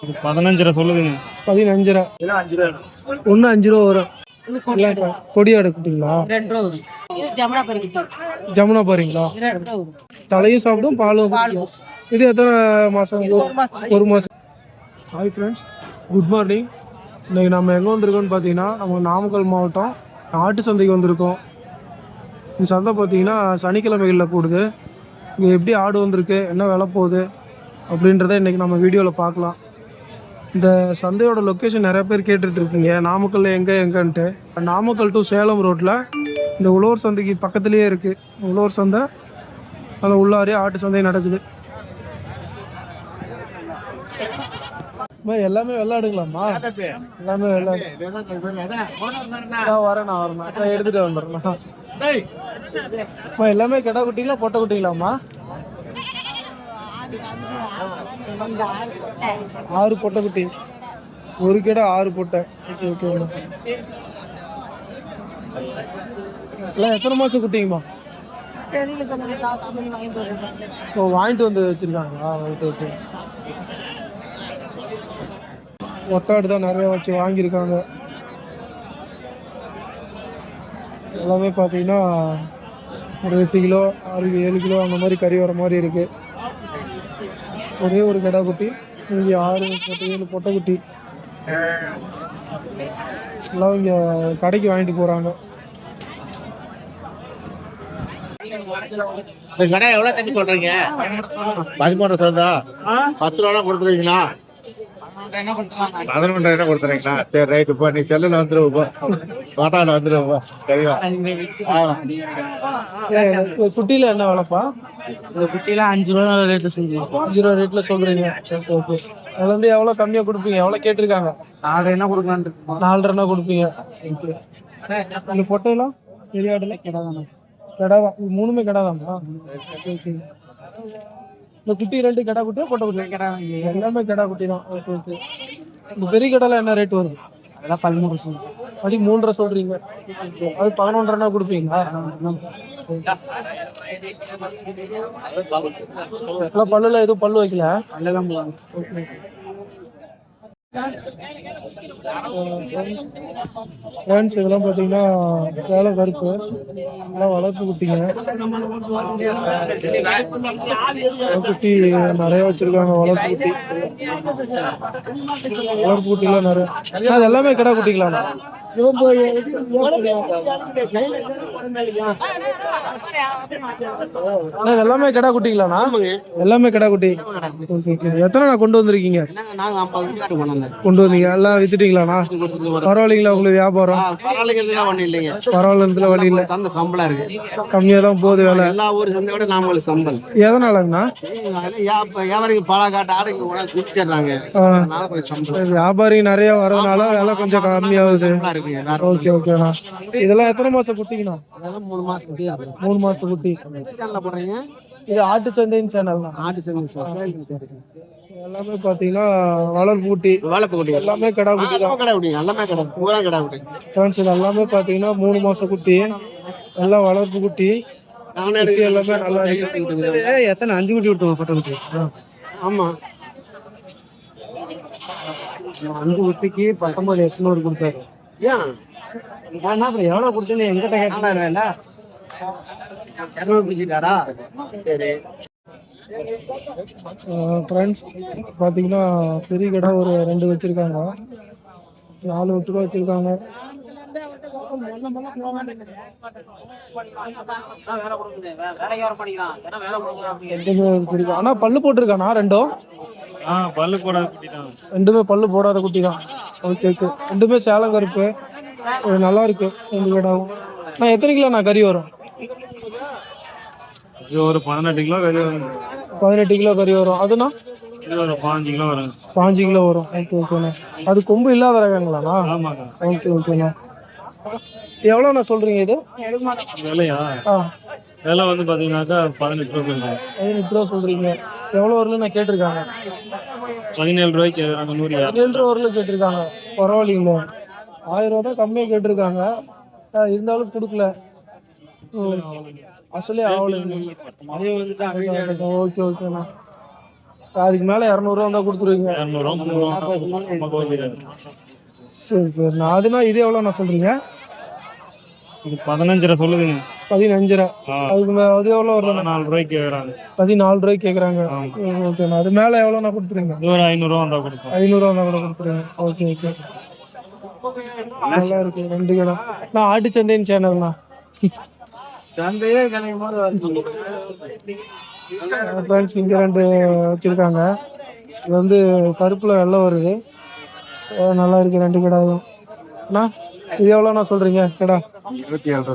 15 சொல்லுதுங்க. 15. ஒன்று 5 ரூபா வரும். கொடியாடு குட்டிங்களா? ஜமுனா பாருங்களா? தலையும் சாப்பிடும் பாலும் குடிக்கும். இது எத்தனை மாதம்? 1 மாதம். Hi friends, good morning. இன்றைக்கி நம்ம எங்கே வந்திருக்கோம்னு பார்த்தீங்கன்னா, நம்ம நாமக்கல் மாவட்டம் ஆட்டு சந்தைக்கு வந்திருக்கோம். இந்த சந்தை பார்த்தீங்கன்னா சனிக்கிழமைகளில் கூடுது. இங்கே எப்படி ஆடு வந்திருக்கு, என்ன விலை போகுது அப்படின்றத இன்றைக்கி நம்ம வீடியோவில் பார்க்கலாம். இந்த சந்தையோட லொக்கேஷன் நிறைய பேர் கேட்டுட்ருக்கீங்க, நாமக்கல்ல எங்கேன்ட்டு. நாமக்கல் டு சேலம் ரோட்டில் இந்த உழவர் சந்தைக்கு பக்கத்துலேயே இருக்குது. உழவர் சந்தை அந்த உள்ளாரே ஆட்டு சந்தை நடக்குது. எல்லாமே வெள்ளாடுங்களாம்மா? எல்லாமே வெள்ளாடு. வரேன் நான் எடுத்துகிட்டு வந்துடுறேன். எல்லாமே கிடா குட்டிங்களா பொட்டை குட்டிங்களாம்மா? 6 பொட்டை குட்டி, ஒரு கிடா 6 பொட்டை. Okay okay. எல்லாம் எத்தனை மாதம் குட்டிங்கம்மா? ஓ, வாங்கிட்டு வந்து வச்சுருக்காங்களா? Okay okay. ஒத்தாடு தான் நிறைய வச்சு வாங்கியிருக்காங்க. எல்லாமே பார்த்தீங்கன்னா ஒரு 8 கிலோ 7 கிலோ அந்த மாதிரி கறி வர மாதிரி இருக்குது. ஒரே ஒரு கிடா குட்டி, இங்கே 6 7 பொட்டை குட்டி எல்லாம் இங்கே கடைக்கு வாங்கிட்டு போகிறாங்க. இந்த கடை எவ்வளோ தண்ணி சொல்கிறீங்க? 13 சொல்றா? 10 ரூபா கொடுத்துருவீங்களா? 11 கொடுத்துறீங்களா? சரி ரைட்டு. இப்போ நீ செல்லில் வந்துடுவோம், தோட்டாவில் வந்துடுவோம். சரிவா? குட்டியில் என்ன விலைப்பா? இந்த குட்டியில் 5 ரூபா ரேட்டு சொல்லுங்க. 5 ரூபா ரேட்டில் சொல்கிறீங்க. ஓகே. அதில் வந்து எவ்வளோ கம்மியாக கொடுப்பீங்க? எவ்வளோ கேட்டிருக்காங்க? 4.5 கொடுக்கலான்ட்டு. 4.5 கொடுப்பீங்க. ஓகே. இந்த பொட்டையெல்லாம் பெரிய ஆடுல கிடாதானா? கிடாதான். இது 3மே கிடாதாமா? ஓகே. இந்த குட்டி 2 கிடா குட்டியா பொட்டை குட்டி? கிடா. எல்லாமே கிடா குட்டி தான். Okay okay. இந்த பெரிய கடையில் என்ன ரேட் வருது? அதெல்லாம் 13 சொல்லுங்க. 13 சொல்கிறீங்க. அது 11.5 கொடுப்பீங்களா? பல்லுல எதுவும் பல்லு வைக்கல? ஓகே. இதெல்லாம் பார்த்தீங்கன்னா சேலை கருப்பு எல்லாம் வளர்ப்பு குட்டிங்க. குட்டி நிறைய வச்சிருக்காங்க. வளர்ப்பு குட்டி எல்லாம் நிறைய. அது எல்லாமே கிடா குட்டிங்களா? எல்லாமே கிடா குட்டிங்களாண்ணா? எல்லாமே கிடா குட்டி. எத்தனை கொண்டு வந்திருக்கீங்க? கொண்டு வந்தீங்க. எல்லாம் வித்துட்டீங்களாண்ணா? பரவாயில்லைங்களா உங்களுக்கு வியாபாரம்? பரவாயில்ல, வழி இல்ல. சம்பளம் இருக்கு, கம்மியா தான் போகுது வேலை. எல்லா ஊர் சந்தை விட நாம சம்பளம். எதனாலங்கண்ணா? வியாபாரி நிறைய வரதுனால வேலை கொஞ்சம் கம்மியாகுது. ஓகே ஓகேண்ணா. இதெல்லாம் எத்தனை மாசம் குட்டிங்கண்ணா? 3 மாசம் குட்டி. போடுறீங்க? இது ஆட்டு சந்தைன்னு சேனல் தான். ஆட்டு சந்தை எல்லாமே பாத்தீங்கன்னா வளர்ப்பு குட்டி எல்லாமே கடா குட்டி தான். எல்லாமே பாத்தீங்கன்னா 3 மாசம் குட்டி, எல்லாம் வளர்ப்பு குட்டி. எல்லாமே நல்லா இருக்கு. எத்தனை 5 குட்டி விட்டுருவோம் பொட்டை குட்டி? ஆமா, 5 குட்டிக்கு 19,800 கொடுத்தாரு. எவ்வளவு கொடுத்து எங்கிட்ட கேட்டாரா? சரி ஃப்ரெண்ட்ஸ், பார்த்தீங்கன்னா பெரிய கடை ஒரு 2 வச்சுருக்காங்க, 4 8 ரூபா வச்சுருக்காங்க. ஆனால் பல்லு போட்டிருக்கானா? 2ம் பல்லு போடாத குட்டி தான். 2மே பல்லு போடாத குட்டி தான். Okay okay. 2மே சேலம் கருப்பு, நல்லா இருக்கு 2 கடாவும். நான் எத்தனை கிலோ நான் கறி வரும்? இது ஒரு 18 கிலோ வெளியே வரும். 18 கிலோ கறி வரும். அதுனா இது ஒரு 15 கிலோ வரும். 15 கிலோ வரும். ஓகே ஓகேண்ணா. அது கொம்பு இல்லாத ரகங்களாண்ணா? ஆமாங்க. ஓகே ஓகேண்ணா. எவ்வளோண்ணா சொல்கிறீங்க இது விலையா? விலை வந்து பார்த்தீங்கன்னாக்கா 18 ரூபா. 18 ரூபா சொல்கிறீங்க. எவ்வளோ வரல நான் கேட்டிருக்காங்க? 17 ரூபாய்க்கு. 17 ரூபா வரல கேட்டிருக்காங்க. பரவாயில்லைங்களா? 1000 ரூபா தான் கம்மியாக கேட்டிருக்காங்க, இருந்தாலும் கொடுக்கல. அசலே ஆகலை. ஓகே ஓகேண்ணா. அதுக்கு மேலே 200 வந்தால் கொடுத்துருவீங்க. 200 சரி சரிண்ணா. அதுனா இது எவ்வளோண்ணா சொல்கிறீங்க? இது 15 சொல்லுதுங்க. 15. அதுக்கு அது எவ்வளோ வரும்? 14 ரூபாய்க்கு கேட்குறாங்க. 14 ரூபாய்க்கு கேட்குறாங்க. ஓகேண்ணா. அது மேலே எவ்வளோண்ணா கொடுத்துருங்க? இது ஒரு 500 வந்தால் கொடுப்போம். 500 வந்தால் கூட கொடுத்துருங்க. Okay okay. நல்லா இருக்கு 2 கடை. நான் ஆட்டு சந்தைன்னு சேனல்ண்ணா. சந்தையே கிடைக்கும் ஃப்ரெண்ட்ஸ் இங்கே 2 வச்சுருக்காங்க. இது வந்து கருப்பில் வெள்ளை வருது. நல்லா இருக்கு 2 கடாயும். அண்ணா இது எவ்வளோண்ணா சொல்கிறீங்க கடா? 27.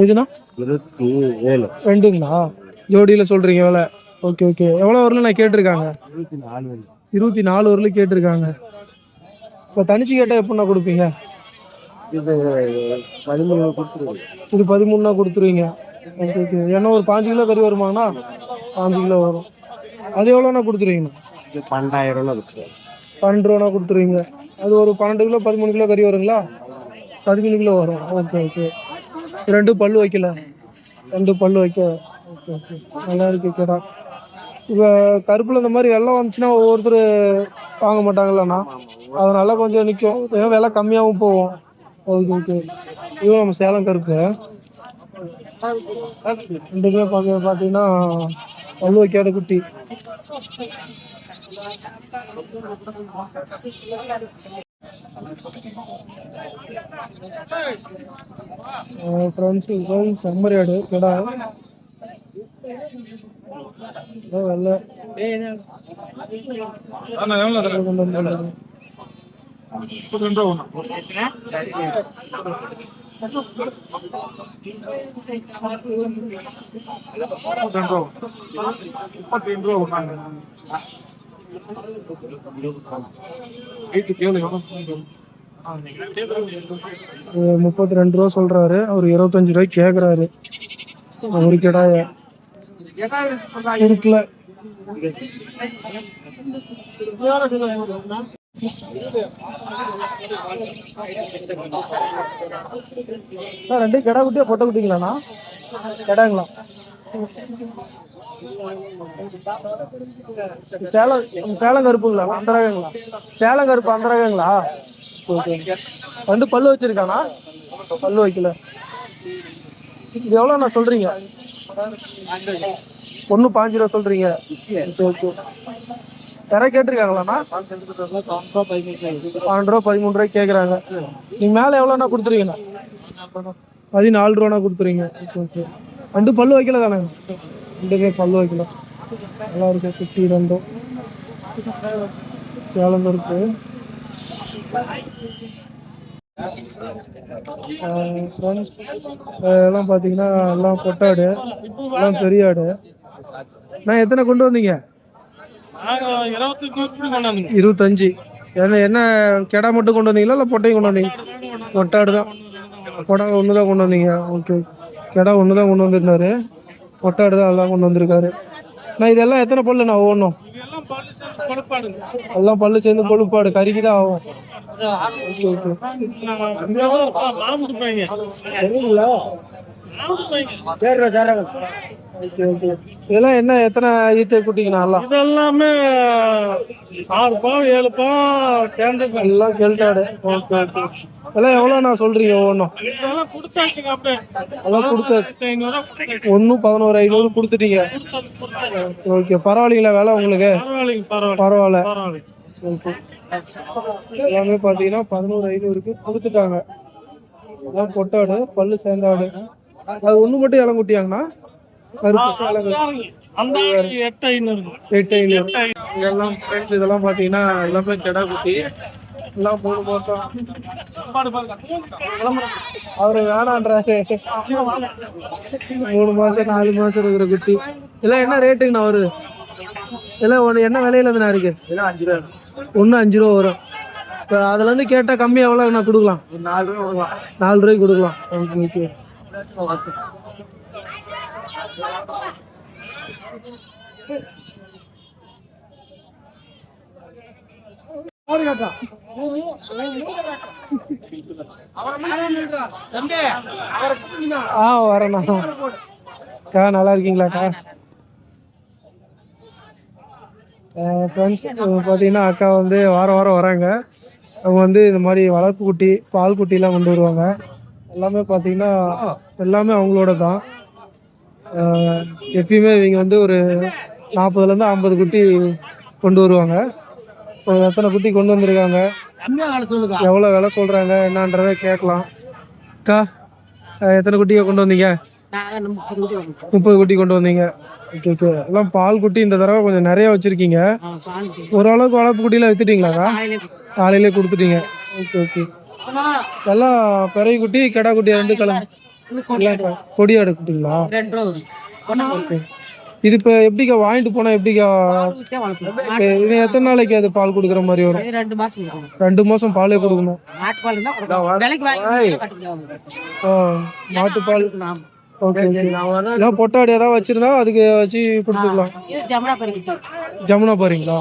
இதுண்ணா 27. 2ங்களா? ஜோடியில் சொல்கிறீங்க எவ்வளோ? Okay okay. எவ்வளோ வரலும் நான் கேட்டிருக்காங்க? 24 வரலும் கேட்டிருக்காங்க. இப்போ தனிச்சு கேட்டால் எப்படிண்ணா கொடுப்பீங்க? இது 13 கொடுத்துருவோம். இது 13னா கொடுத்துருவீங்க. Okay okay. ஏன்னா ஒரு 5 கிலோ கறி வருமாங்கண்ணா? 5 கிலோ வரும். அது எவ்வளோண்ணா கொடுத்துருவீங்கண்ணா? இது 12,000 கொடுத்துருவோம். 12 ரூபாண்ணா கொடுத்துருவீங்க. அது ஒரு 12 கிலோ 13 கிலோ கறி வருங்களா? 13 கிலோ வரும். Okay okay. 2 பல்லு வைக்கல? 2 பல்லு வைக்க. Okay okay. நல்லா இருக்கு கடா. இப்போ கருப்பில் இந்த மாதிரி வெள்ளம் வந்துச்சுன்னா ஒவ்வொருத்தர் வாங்க மாட்டாங்கல்லண்ணா? அதனால கொஞ்சம் நிற்கும். ஏன் விலை கம்மியாகவும் போகும். Okay okay. இதுவும் நம்ம சேலம் கருப்பு 2 பார்த்தீங்கன்னா பல்லு வைக்காத குட்டி. ஃப்ரெண்ட்ஸ் செம்மறியாடு கடா வெள்ளை. $32 ரூபா சொல்றாரு. அவர் 25 ரூபாய்க்கு கேட்குறாரு ஒரு கிடாய. இருக்குல்ல 2 கிடா குட்டியா பொட்டை குட்டிங்களாண்ணா? கிடாங்களா? சேலம் கருப்புங்களா? அந்த ரகங்களா? சேலம் கருப்பு அந்த ரகங்களா? ஓகே. 2 பல்லு வச்சிருக்கானா? பல்லு வைக்கல. இது எவ்வளோண்ணா சொல்றீங்க? 1 5 ரூபா சொல்றீங்க. ஓகே. யாராவது கேட்டிருக்காங்களாண்ணா? 12 ரூபா 13 ரூபாய்க்கு கேட்குறாங்க. நீங்க மேலே எவ்வளோண்ணா கொடுத்துருவீங்கண்ணா? 14 ரூபாண்ணா கொடுத்துறீங்க. ஓகே. 2 பல்லு வைக்கல தானே? 2 பல்லு வைக்கல. நல்லா இருக்கு 52. சேலம் இருக்கு. எல்லாம் பார்த்தீங்கன்னா எல்லாம் பொட்டாடு, எல்லாம் பெரிய ஆடு. நான் எத்தனை கொண்டு வந்தீங்க? 25. என்ன கெடா மட்டும் கொண்டு வந்தீங்களா இல்லை பொட்டையும் கொண்டு வந்தீங்க? பொட்டாடு தான். கொடா ஒன்று தான் கொண்டு வந்தீங்க. ஓகே. கெடா ஒன்று தான் கொண்டு வந்திருந்தாரு. பொட்டாடு தான் எல்லாம் கொண்டு வந்திருக்காரு. நான் இதெல்லாம் எத்தனை பல்லுண்ணா ஒவ்வொன்றும்? எல்லாம் பல்லு சேர்ந்து கொழுப்பாடு கறிக்கு தான் ஆகும். Okay okay. இதெல்லாம் என்ன எத்தனை ஈத்து குட்டிங்கண்ணா? இதெல்லாமே 6 பாவம் 7 பாவம் எல்லாம் கெல்டாடு. Okay okay. எல்லாம் எவ்வளோண்ணா சொல்றீங்க ஒவ்வொன்றும்? எல்லாம் கொடுத்தாச்சுங்க. அப்படியே எல்லாம் கொடுத்தாச்சு. 1 11,500 கொடுத்துட்டீங்க. ஓகே. பரவாயில்லைங்களா வேலை உங்களுக்கு? பரவாயில்ல. ஓகே. எல்லாமே பார்த்தீங்கன்னா 11,500க்கு கொடுத்துட்டாங்க. எல்லாம் பொட்டாடு பல்லு சேர்ந்தாடு. அது ஒன்று மட்டும் இளம் குட்டியாங்கண்ணா? கருப்பு சேலம் 8,500. இதெல்லாம் ஃப்ரெண்ட்ஸ் இதெல்லாம் பார்த்தீங்கன்னா எல்லாமே கெடா குட்டி. எல்லாம் 3 மாதம். அவரு வேணான்றாரு. 3 மாதம் 4 மாதம் இருக்கிற குட்டி. இதெல்லாம் என்ன ரேட்டுங்கண்ணா வருது? இதெல்லாம் என்ன விலையில இருந்தா இருக்கு? 1 5 ரூபா வரும். இப்போ அதில் வந்து கேட்டால் கம்மி எவ்வளோ நான் கொடுக்கலாம்? 4 ரூபா. 4 ரூபாய்க்கு கொடுக்கலாம். Okay okay. வரேண்ணா. நல்லா இருக்கீங்களாக்கா? ஃப்ரெண்ட்ஸ் பார்த்தீங்கன்னா அக்கா வந்து வாரம் வாரம் வராங்க. அவங்க வந்து இந்த மாதிரி வளர்ப்பு குட்டி பால் குட்டிலாம் கொண்டு வருவாங்க. எல்லாமே பார்த்தீங்கன்னா எல்லாமே அவங்களோட தான். எப்பயுமே இவங்க வந்து ஒரு 40லேருந்து 50 குட்டி கொண்டு வருவாங்க. எத்தனை குட்டி கொண்டு வந்திருக்காங்க, எவ்வளோ விலை சொல்கிறாங்க என்னன்றதை கேட்கலாம். அக்கா எத்தனை குட்டியை கொண்டு வந்தீங்க? 30 குட்டி கொண்டு வந்தீங்க. Okay okay. எல்லாம் பால் குட்டி இந்த தடவை கொஞ்சம் நிறைய வச்சுருக்கீங்க. ஓரளவுக்கு வளர்ப்பு குட்டிலாம் விற்றுட்டீங்களாக்கா? காலையிலே கொடுத்துட்டீங்க. Okay okay. எல்லாம் பெரிய குட்டி கெடா குட்டி 2 கிளம்பு கொடியாடு குட்டிங்களா? ஓகே. இது இப்போ எப்படிக்கா வாங்கிட்டு போனால் எப்படிக்கா இது எத்தனை நாளைக்கு அது பால் கொடுக்குற மாதிரி வரும்? 2 மாதம் பாலே கொடுக்கணும். மாட்டு பால். Okay okay. நான் பொட்டாடி ஏதாவது வச்சிருந்தா அதுக்கு வச்சு கொடுத்துக்கலாம். ஜமுனா பாருங்களா?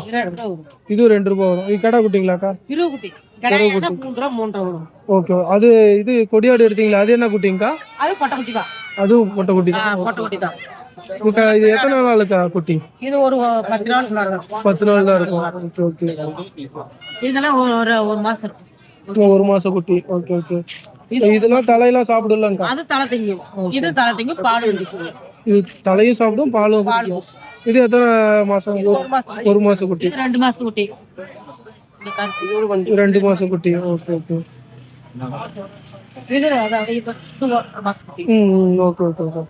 இது 2 ரூபா வரும். இது கடை குட்டிங்களாக்கா? ஓகே. அது இது கொடியாடு எடுத்தீங்களா? அது என்ன குட்டிங்கக்கா? அதுவும் பொட்டை குட்டி தான். இது எத்தனை நாளுக்கா குட்டி? இது ஒரு 10 நாள் 10 நாள் தான் இருக்கும். Okay okay. இதெல்லாம் ஒரு மாசம் ஒரு மாசம் குட்டி. Okay okay. இதெல்லாம் தலையெல்லாம் சாப்பிடலாம்க்கா? அது தலை திங்கும். இது தலை திங்கும், பால் குடிக்கும். இது தலையும் சாப்பிடும் பாலும் குடிக்கும். இது எத்தனை மாசம்? ஒரு மாசம் குட்டி. 2 மாசம் குட்டி. 2 மாசம் குட்டி. Okay okay. இது ஒரு மாசம் குட்டி. Okay okay okay.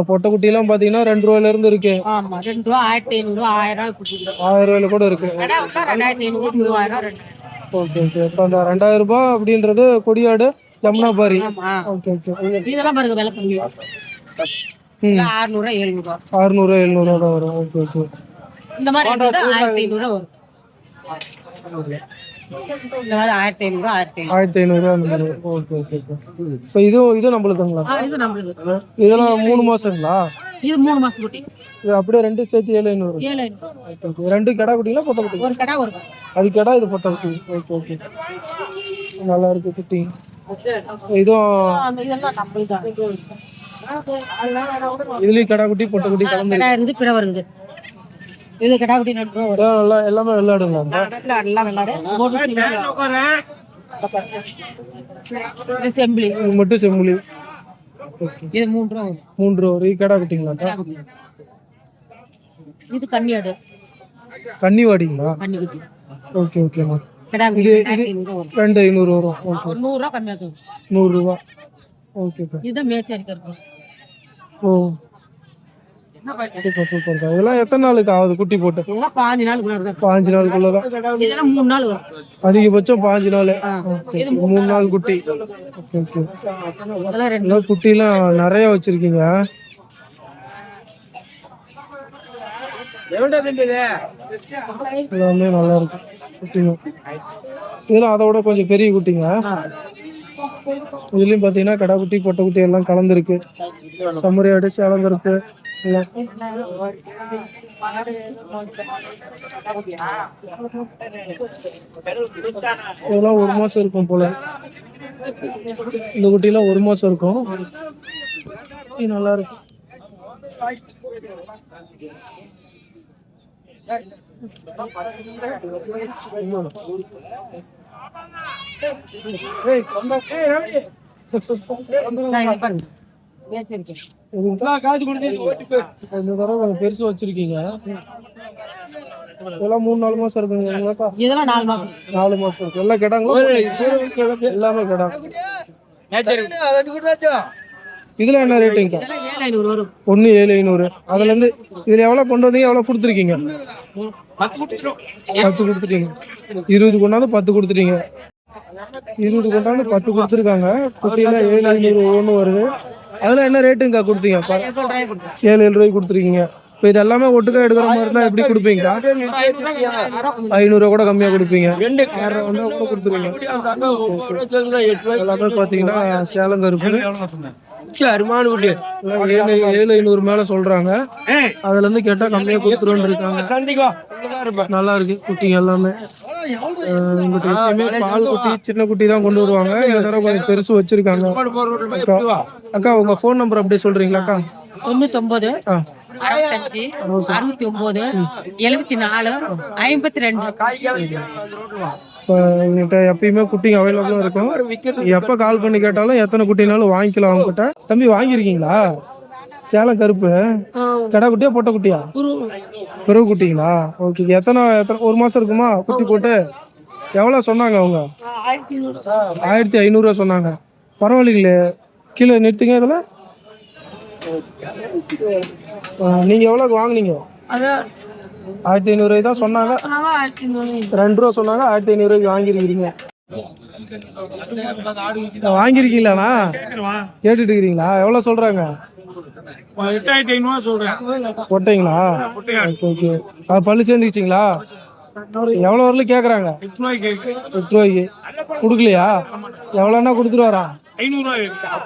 பொட்டை குட்டிலாம் பார்த்தீங்கன்னா 2 ரூபாயிலேருந்து இருக்கு. ஆமா, 2 ரூபா, 1500, 1000 குட்டி. 1000 ரூபாயில கூட இருக்கு. 2500, 3000. Okay okay. இப்போ அந்த 2000 ரூபாய் அப்படின்றது கொடியாடு ஜமுனா பாரி. Okay okay. இதெல்லாம் பாருங்க விலை கம்மி. 600, 700. 600, 700 தான் வரும். Okay okay. இந்த மாதிரி 1500 வரும். இந்த மாதிரி 1500, 1500 அந்த மாதிரி. Okay okay. இப்போ இது நம்மளுக்குங்களா? இது நம்மளுக்கு. இதெல்லாம் 3 மாசங்களா? இது 3 மாசம் குட்டி. இது அப்படியே 2 சேர்த்து 7500. 700. Okay okay. 2 கடா குட்டிங்களா பொட்டை குட்டி? ஒரு கடை ஒரு அது கடா, இது பொட்டை குட்டி. Okay okay. நல்லா இருக்கு குட்டி. இதுவும் இதெல்லாம் நம்மளுதான். இதுலயும் கடா குட்டி பொட்டை குட்டி கலந்து கடை இருந்து பிற வருது. இது கடா குட்டி நடுறோம். நல்லா எல்லாமே விளையாடுங்களா? எல்லாம் விளையாடு. இது செம்பிளி. இது மட்டும் செம்புலி. ஓகே. இது 3 ரூபா வரும். 3 ரூபா. இது கடா குட்டிங்களா? இது கன்னியாடு. கன்னிவாடிங்களா? கன்னி குட்டி. ஓகே ஓகேம்மா. கடா குட்டி 2500 வரும். 2500 வரும். ஓகே. ஒரு 100 ரூபா கம்மியா இருக்கும். 100 ரூபா. Okay okay. இது மேச்சேரி கருக்கு. ஓ சூப்பர் சூப்பர். இதெல்லாம் எத்தனை நாளுக்கு ஆகுது குட்டி போட்டு? இதெல்லாம் 5 நாளுக்குள்ள இருக்கும். 5 நாளுக்குள்ளதான். இதெல்லாம் 3 நாள் வரும். அதிகபட்சம் 5 நாள். 3 நாள் குட்டி. Okay okay. இதெல்லாம் குட்டிலாம் நிறைய வச்சிருக்கீங்க. எல்லாமே நல்லா இருக்கு குட்டிங்க. இதெல்லாம் அதோட கொஞ்சம் பெரிய குட்டிங்க. இதுலயும் பாத்தீங்கன்னா கடா குட்டி பொட்டை குட்டி எல்லாம் கலந்துருக்கு. செம்மறி அடிச்சு கலந்துருக்கு. இதெல்லாம் 1 மாசம் இருக்கும் போல. இந்த குட்டிலாம் 1 மாசம் இருக்கும். நல்லா இருக்கு. பெருசு வச்சிருக்கீங்க. இதெல்லாம் 3-4 மாசம் இருக்குங்க. இதெல்லாம் 4 மாசம். 4 மாசம் இருக்கு. எல்லாம் கிடாங்களா? எல்லாமே கிடா. இதுல என்ன ரேட்டுங்க? 7,500 வரும். 1,7,500. அதுல இருந்து இதுல எவ்வளவு கொண்டு வந்தீங்க, எவ்வளவு கொடுத்துருக்கீங்க? 10 கொடுத்துட்டீங்க. 20 கொண்டாந்து 10 கொடுத்துட்டீங்க. 20 கொண்டாந்து 10 கொடுத்துருக்காங்க. குட்டியில 7,500 ஒவ்வொன்று வருது. அதுல என்ன ரேட்டுங்க கொடுத்தீங்க? 7,000 ரூபாய்க்கு கொடுத்துருக்கீங்க. இப்போ இது எல்லாமே ஒட்டுக்கா எடுக்கிற மாதிரி இருந்தா எப்படி கொடுப்பீங்க? 500 கூட கம்மியா கொடுப்பீங்க. 6,000 கூட கொடுத்துருவீங்க. எல்லாமே பாத்தீங்கன்னா சேலம் கருப்பு 7,500 மேல சொல்றாங்க. அதுல இருந்து கேட்டா கம்மியா கொடுத்துருவோம் இருக்காங்க. நல்லா இருக்கு குட்டிங்க எல்லாமே. பால் குட்டி சின்ன குட்டி தான் கொண்டு வருவாங்க. இந்த தடவை கொஞ்சம் பெருசு வச்சிருக்காங்க. அக்கா உங்க போன் நம்பர் அப்படியே சொல்றீங்களா? அக்கா 99 65 69 74 52. இப்போ எங்கள்கிட்ட எப்பயுமே குட்டிங்க அவைலபிளாக இருக்கும். எப்போ கால் பண்ணி கேட்டாலும் எத்தனை குட்டினாலும் வாங்கிக்கலாம் அவங்ககிட்ட. தம்பி வாங்கியிருக்கீங்களா? சேலம் கருப்பு கடா குட்டியா பொட்டை குட்டியா? பிறகு குட்டிங்களா? ஓகே. எத்தனை ஒரு மாதம் இருக்குமா குட்டி போட்டு? எவ்வளோ சொன்னாங்க அவங்க? 1500 சொன்னாங்க. பரவாயில்லைங்களே, கீழே நிறுத்துங்க. இதில் நீங்கள் எவ்வளோக்கு வாங்குனீங்க? 1500 தான் சொன்னாங்க. 2 ரூபா சொன்னாங்க. 1500 வாங்கியிருக்கிறீங்க. வாங்கியிருக்கீங்களாண்ணா? கேட்டுட்டு இருக்கிறீங்களா? எவ்வளோ சொல்கிறாங்க? 8500 சொல்றேன். போட்டீங்களா? ஓகே. அது பல்லு சேர்ந்துக்கிச்சிங்களா? எவ்வளோ வரலும் கேட்குறாங்க? 8 ரூபாய்க்கு கொடுக்கலையா? எவ்வளோன்னா கொடுத்துட்டு வரான்? 500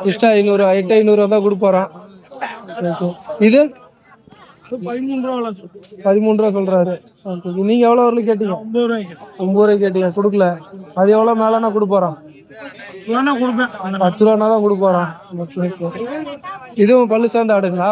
எக்ஸ்ட்ரா 500, 8500 தான் கொடுப்பாரான். ஓகே. இது 13 ரூபா சொல்கிறாரு. ஓகே. நீங்கள் எவ்வளோ வரலும் கேட்டீங்க? 9 ரூபாய்க்கு கேட்டீங்க, கொடுக்கல. அது எவ்வளோ மேலேன்னா கொடுப்பாரான்? 10 ரூபானா தான் கொடுப்பாரான். இதுவும் பல்லு சேர்ந்த ஆடுங்களா?